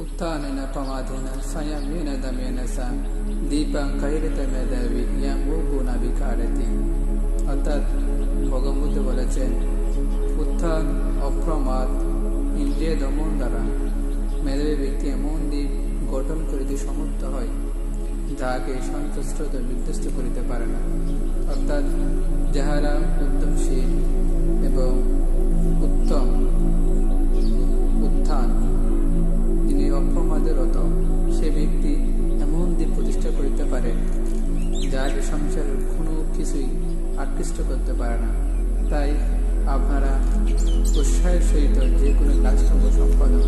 উত্থানেন প্রমাদেন সংযমেন দমেন সা দীপং কৈরতমে দেবী ইয়াং মুগুনা বিকারতি। অর্থাৎ ভগবান বুদ্ধ বলেছেন, উত্থান অপ্রমাদ ইন্দ্রিয় দমন দ্বারা মেধাবী ব্যক্তি এমন দ্বীপ গঠন করিতে সমর্থ হয় যাহাকে সন্তুষ্ট বিধ্বস্ত করিতে পারে না। অর্থাৎ যাহারা উদ্যমশীল এবং উত্তম উত্থান, যিনি অপ্রমাদের রত, সে ব্যক্তি এমন দ্বীপ প্রতিষ্ঠা করিতে পারে যাহাকে সংসারের কোনো কিছুই আকৃষ্ট করতে পারে না। তাই আপনারা উৎসাহের সহিত যে কোনো কাজকর্ম সম্পাদন